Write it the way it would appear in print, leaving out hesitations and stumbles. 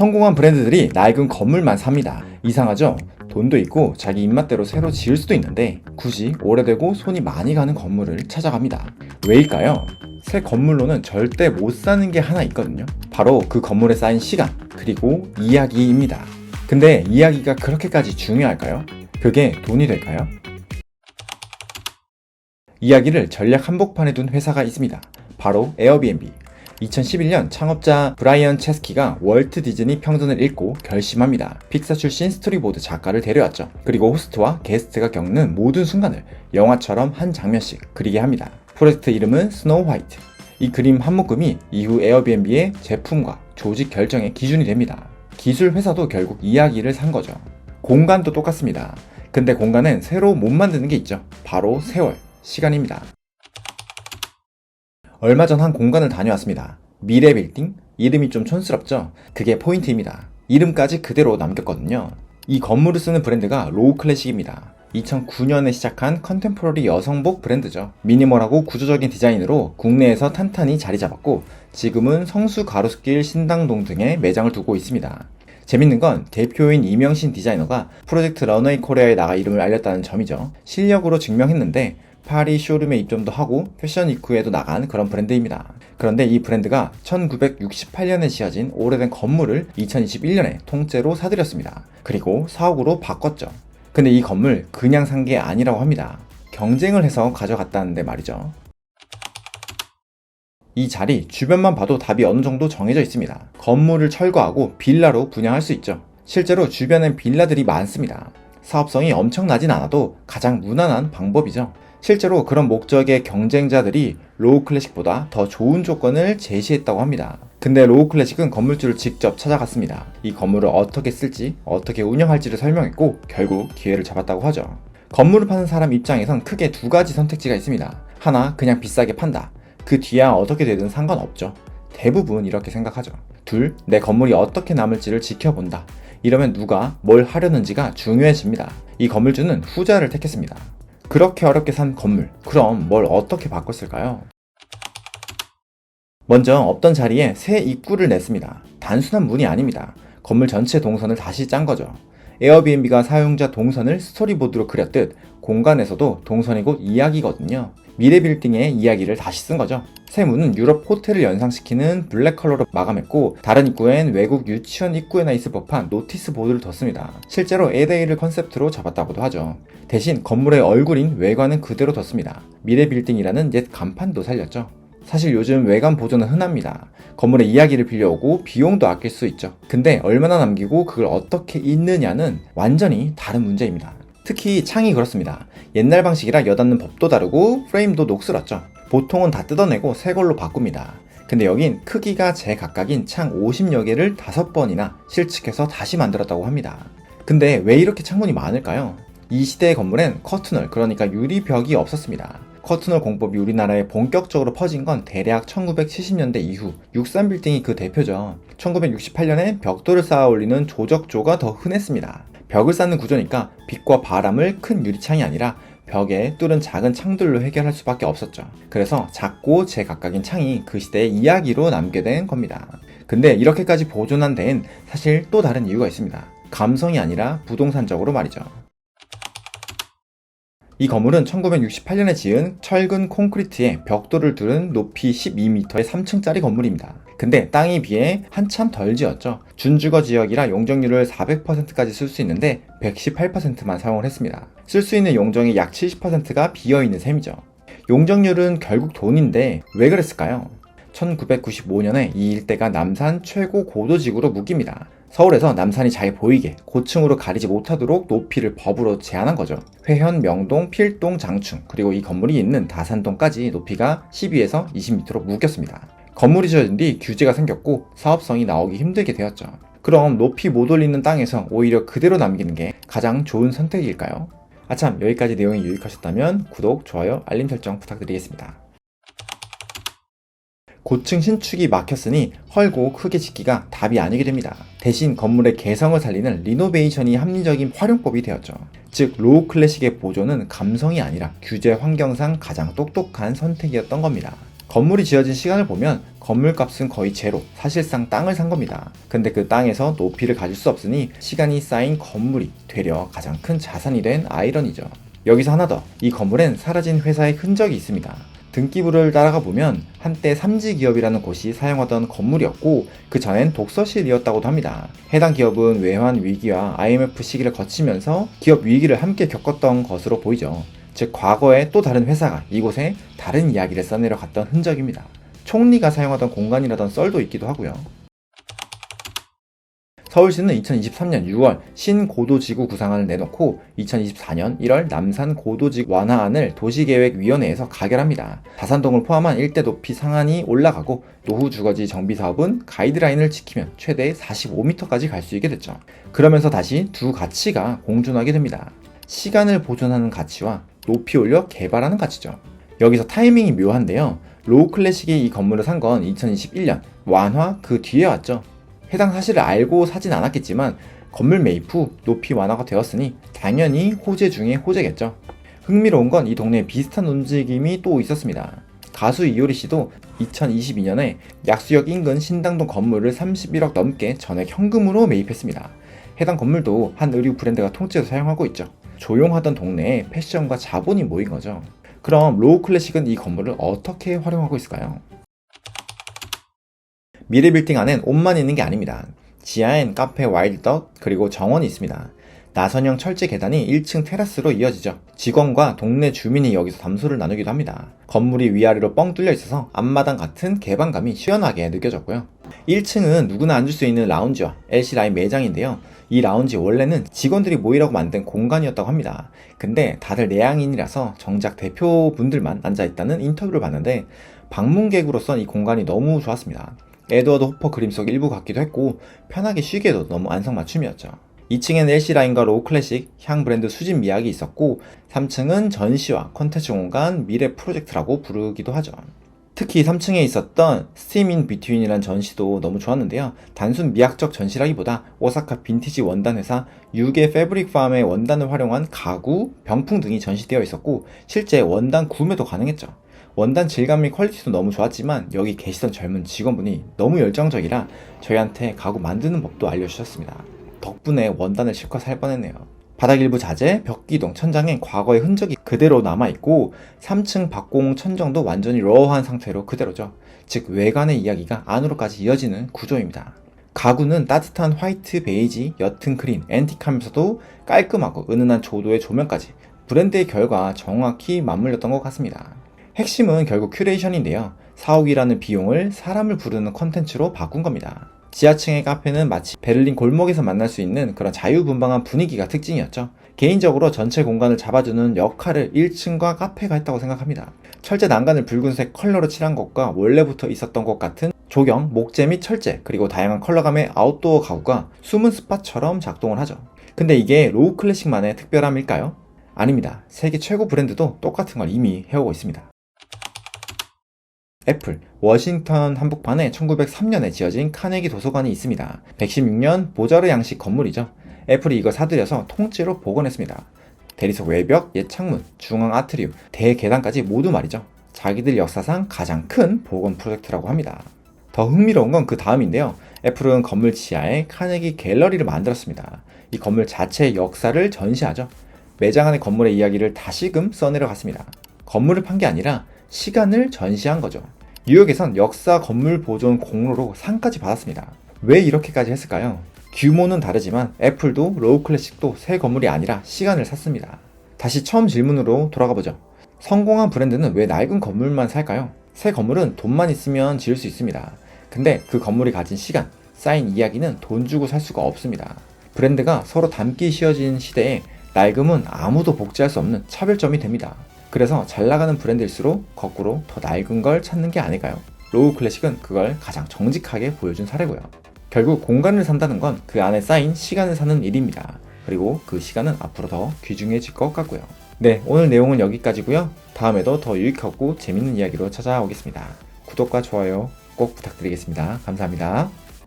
성공한 브랜드들이 낡은 건물만 삽니다. 이상하죠? 돈도 있고 자기 입맛대로 새로 지을 수도 있는데 굳이 오래되고 손이 많이 가는 건물을 찾아갑니다. 왜일까요? 새 건물로는 절대 못 사는 게 하나 있거든요. 바로 그 건물에 쌓인 시간, 그리고 이야기입니다. 근데 이야기가 그렇게까지 중요할까요? 그게 돈이 될까요? 이야기를 전략 한복판에 둔 회사가 있습니다. 바로 에어비앤비. 2011년 창업자 브라이언 체스키가 월트 디즈니 평전을 읽고 결심합니다. 픽사 출신 스토리보드 작가를 데려왔죠. 그리고 호스트와 게스트가 겪는 모든 순간을 영화처럼 한 장면씩 그리게 합니다. 프로젝트 이름은 스노우 화이트. 이 그림 한 묶음이 이후 에어비앤비의 제품과 조직 결정의 기준이 됩니다. 기술 회사도 결국 이야기를 산 거죠. 공간도 똑같습니다. 근데 공간은 새로 못 만드는 게 있죠. 바로 세월, 시간입니다. 얼마 전 한 공간을 다녀왔습니다. 미래 빌딩? 이름이 좀 촌스럽죠? 그게 포인트입니다. 이름까지 그대로 남겼거든요. 이 건물을 쓰는 브랜드가 로우 클래식입니다. 2009년에 시작한 컨템포러리 여성복 브랜드죠. 미니멀하고 구조적인 디자인으로 국내에서 탄탄히 자리 잡았고 지금은 성수 가로수길 신당동 등에 매장을 두고 있습니다. 재밌는 건 대표인 이명신 디자이너가 프로젝트 런웨이 코리아에 나가 이름을 알렸다는 점이죠. 실력으로 증명했는데 파리 쇼룸에 입점도 하고 패션 위크에도 나간 그런 브랜드입니다. 그런데 이 브랜드가 1968년에 지어진 오래된 건물을 2021년에 통째로 사들였습니다. 그리고 사옥으로 바꿨죠. 근데 이 건물 그냥 산 게 아니라고 합니다. 경쟁을 해서 가져갔다는데 말이죠. 이 자리 주변만 봐도 답이 어느 정도 정해져 있습니다. 건물을 철거하고 빌라로 분양할 수 있죠. 실제로 주변엔 빌라들이 많습니다. 사업성이 엄청나진 않아도 가장 무난한 방법이죠. 실제로 그런 목적의 경쟁자들이 로우 클래식보다 더 좋은 조건을 제시했다고 합니다. 근데 로우 클래식은 건물주를 직접 찾아갔습니다. 이 건물을 어떻게 쓸지, 어떻게 운영할지를 설명했고 결국 기회를 잡았다고 하죠. 건물을 파는 사람 입장에선 크게 두 가지 선택지가 있습니다. 하나, 그냥 비싸게 판다. 그 뒤야 어떻게 되든 상관없죠. 대부분 이렇게 생각하죠. 둘, 내 건물이 어떻게 남을지를 지켜본다. 이러면 누가 뭘 하려는지가 중요해집니다. 이 건물주는 후자를 택했습니다. 그렇게 어렵게 산 건물, 그럼 뭘 어떻게 바꿨을까요? 먼저 없던 자리에 새 입구를 냈습니다. 단순한 문이 아닙니다. 건물 전체 동선을 다시 짠 거죠. 에어비앤비가 사용자 동선을 스토리보드로 그렸듯 공간에서도 동선이 곧 이야기거든요. 미래 빌딩의 이야기를 다시 쓴 거죠. 새 문은 유럽 호텔을 연상시키는 블랙 컬러로 마감했고 다른 입구엔 외국 유치원 입구에나 있을 법한 노티스 보드를 뒀습니다. 실제로 에데이를 컨셉트로 잡았다고도 하죠. 대신 건물의 얼굴인 외관은 그대로 뒀습니다. 미래 빌딩이라는 옛 간판도 살렸죠. 사실 요즘 외관 보존은 흔합니다. 건물의 이야기를 빌려오고 비용도 아낄 수 있죠. 근데 얼마나 남기고 그걸 어떻게 잇느냐는 완전히 다른 문제입니다. 특히 창이 그렇습니다. 옛날 방식이라 여닫는 법도 다르고 프레임도 녹슬었죠. 보통은 다 뜯어내고 새 걸로 바꿉니다. 근데 여긴 크기가 제각각인 창 50여 개를 5번이나 실측해서 다시 만들었다고 합니다. 근데 왜 이렇게 창문이 많을까요? 이 시대의 건물엔 커튼홀, 그러니까 유리벽이 없었습니다. 커튼홀 공법이 우리나라에 본격적으로 퍼진 건 대략 1970년대 이후 63빌딩이 그 대표죠. 1968년에 벽돌을 쌓아 올리는 조적조가 더 흔했습니다. 벽을 쌓는 구조니까 빛과 바람을 큰 유리창이 아니라 벽에 뚫은 작은 창들로 해결할 수밖에 없었죠. 그래서 작고 제각각인 창이 그 시대의 이야기로 남게 된 겁니다. 근데 이렇게까지 보존한 데엔 사실 또 다른 이유가 있습니다. 감성이 아니라 부동산적으로 말이죠. 이 건물은 1968년에 지은 철근 콘크리트에 벽돌을 두른 높이 12m의 3층짜리 건물입니다. 근데 땅에 비해 한참 덜 지었죠. 준주거 지역이라 용적률을 400%까지 쓸 수 있는데 118%만 사용을 했습니다. 쓸 수 있는 용적의 약 70%가 비어있는 셈이죠. 용적률은 결국 돈인데 왜 그랬을까요? 1995년에 이 일대가 남산 최고 고도지구로 묶입니다. 서울에서 남산이 잘 보이게 고층으로 가리지 못하도록 높이를 법으로 제한한 거죠. 회현, 명동, 필동, 장충, 그리고 이 건물이 있는 다산동까지 높이가 12에서 20m로 묶였습니다. 건물이 지어진 뒤 규제가 생겼고 사업성이 나오기 힘들게 되었죠. 그럼 높이 못 올리는 땅에서 오히려 그대로 남기는 게 가장 좋은 선택일까요? 아참, 여기까지 내용이 유익하셨다면 구독, 좋아요, 알림 설정 부탁드리겠습니다. 고층 신축이 막혔으니 헐고 크게 짓기가 답이 아니게 됩니다. 대신 건물의 개성을 살리는 리노베이션이 합리적인 활용법이 되었죠. 즉 로우 클래식의 보존은 감성이 아니라 규제 환경상 가장 똑똑한 선택이었던 겁니다. 건물이 지어진 시간을 보면 건물값은 거의 제로, 사실상 땅을 산 겁니다. 근데 그 땅에서 높이를 가질 수 없으니 시간이 쌓인 건물이 되려 가장 큰 자산이 된 아이러니죠. 여기서 하나 더, 이 건물엔 사라진 회사의 흔적이 있습니다. 등기부를 따라가 보면 한때 삼지기업이라는 곳이 사용하던 건물이었고 그 전엔 독서실이었다고도 합니다. 해당 기업은 외환 위기와 IMF 시기를 거치면서 기업 위기를 함께 겪었던 것으로 보이죠. 즉 과거에 또 다른 회사가 이곳에 다른 이야기를 써내려 갔던 흔적입니다. 총리가 사용하던 공간이라던 썰도 있기도 하고요. 서울시는 2023년 6월 신고도지구 구상안을 내놓고 2024년 1월 남산 고도지구 완화안을 도시계획위원회에서 가결합니다. 다산동을 포함한 일대 높이 상한이 올라가고 노후 주거지 정비 사업은 가이드라인을 지키면 최대 45m까지 갈 수 있게 됐죠. 그러면서 다시 두 가치가 공존하게 됩니다. 시간을 보존하는 가치와 높이 올려 개발하는 가치죠. 여기서 타이밍이 묘한데요. 로우 클래식이 이 건물을 산 건 2021년, 완화 그 뒤에 왔죠. 해당 사실을 알고 사진 않았겠지만 건물 매입 후 높이 완화가 되었으니 당연히 호재 중에 호재겠죠. 흥미로운 건 이 동네에 비슷한 움직임이 또 있었습니다. 가수 이효리 씨도 2022년에 약수역 인근 신당동 건물을 31억 넘게 전액 현금으로 매입했습니다. 해당 건물도 한 의류 브랜드가 통째로 사용하고 있죠. 조용하던 동네에 패션과 자본이 모인 거죠. 그럼 로우 클래식은 이 건물을 어떻게 활용하고 있을까요? 미래 빌딩 안엔 옷만 있는 게 아닙니다. 지하엔 카페 와일드덕 그리고 정원이 있습니다. 나선형 철제 계단이 1층 테라스로 이어지죠. 직원과 동네 주민이 여기서 담소를 나누기도 합니다. 건물이 위아래로 뻥 뚫려 있어서 앞마당 같은 개방감이 시원하게 느껴졌고요. 1층은 누구나 앉을 수 있는 라운지와 LC라인 매장인데요. 이 라운지 원래는 직원들이 모이라고 만든 공간이었다고 합니다. 근데 다들 내향인이라서 정작 대표분들만 앉아있다는 인터뷰를 봤는데 방문객으로선 이 공간이 너무 좋았습니다. 에드워드 호퍼 그림 속 일부 같기도 했고 편하게 쉬기에도 너무 안성맞춤이었죠. 2층엔 LC라인과 로우 클래식, 향 브랜드 수집 미학이 있었고 3층은 전시와 콘텐츠 공간 미래 프로젝트라고 부르기도 하죠. 특히 3층에 있었던 스팀 인 비트윈이라는 전시도 너무 좋았는데요. 단순 미학적 전시라기보다 오사카 빈티지 원단 회사 유게 패브릭 팜의 원단을 활용한 가구, 병풍 등이 전시되어 있었고 실제 원단 구매도 가능했죠. 원단 질감 및 퀄리티도 너무 좋았지만 여기 계시던 젊은 직원분이 너무 열정적이라 저희한테 가구 만드는 법도 알려주셨습니다. 덕분에 원단을 실컷 살 뻔했네요. 바닥 일부 자재, 벽기둥, 천장엔 과거의 흔적이 그대로 남아있고 3층 박공 천정도 완전히 러한 상태로 그대로죠. 즉 외관의 이야기가 안으로까지 이어지는 구조입니다. 가구는 따뜻한 화이트, 베이지, 옅은 그린, 앤틱하면서도 깔끔하고 은은한 조도의 조명까지 브랜드의 결과 정확히 맞물렸던 것 같습니다. 핵심은 결국 큐레이션인데요. 4억이라는 비용을 사람을 부르는 컨텐츠로 바꾼 겁니다. 지하층의 카페는 마치 베를린 골목에서 만날 수 있는 그런 자유분방한 분위기가 특징이었죠. 개인적으로 전체 공간을 잡아주는 역할을 1층과 카페가 했다고 생각합니다. 철제 난간을 붉은색 컬러로 칠한 것과 원래부터 있었던 것 같은 조경, 목재 및 철제, 그리고 다양한 컬러감의 아웃도어 가구가 숨은 스팟처럼 작동을 하죠. 근데 이게 로우 클래식만의 특별함일까요? 아닙니다. 세계 최고 브랜드도 똑같은 걸 이미 해오고 있습니다. 애플, 워싱턴 한복판에 1903년에 지어진 카네기 도서관이 있습니다. 116년 모자르 양식 건물이죠. 애플이 이걸 사들여서 통째로 복원했습니다. 대리석 외벽, 옛 창문, 중앙 아트리움, 대계단까지 모두 말이죠. 자기들 역사상 가장 큰 복원 프로젝트라고 합니다. 더 흥미로운 건 그 다음인데요. 애플은 건물 지하에 카네기 갤러리를 만들었습니다. 이 건물 자체의 역사를 전시하죠. 매장 안의 건물의 이야기를 다시금 써내려갔습니다. 건물을 판 게 아니라 시간을 전시한 거죠. 뉴욕에선 역사 건물 보존 공로로 상까지 받았습니다. 왜 이렇게까지 했을까요? 규모는 다르지만 애플도 로우 클래식도 새 건물이 아니라 시간을 샀습니다. 다시 처음 질문으로 돌아가 보죠. 성공한 브랜드는 왜 낡은 건물만 살까요? 새 건물은 돈만 있으면 지을 수 있습니다. 근데 그 건물이 가진 시간, 쌓인 이야기는 돈 주고 살 수가 없습니다. 브랜드가 서로 닮기 쉬워진 시대에 낡음은 아무도 복제할 수 없는 차별점이 됩니다. 그래서 잘 나가는 브랜드일수록 거꾸로 더 낡은 걸 찾는 게 아닐까요? 로우 클래식은 그걸 가장 정직하게 보여준 사례고요. 결국 공간을 산다는 건 그 안에 쌓인 시간을 사는 일입니다. 그리고 그 시간은 앞으로 더 귀중해질 것 같고요. 네, 오늘 내용은 여기까지고요. 다음에도 더 유익하고 재밌는 이야기로 찾아오겠습니다. 구독과 좋아요 꼭 부탁드리겠습니다. 감사합니다.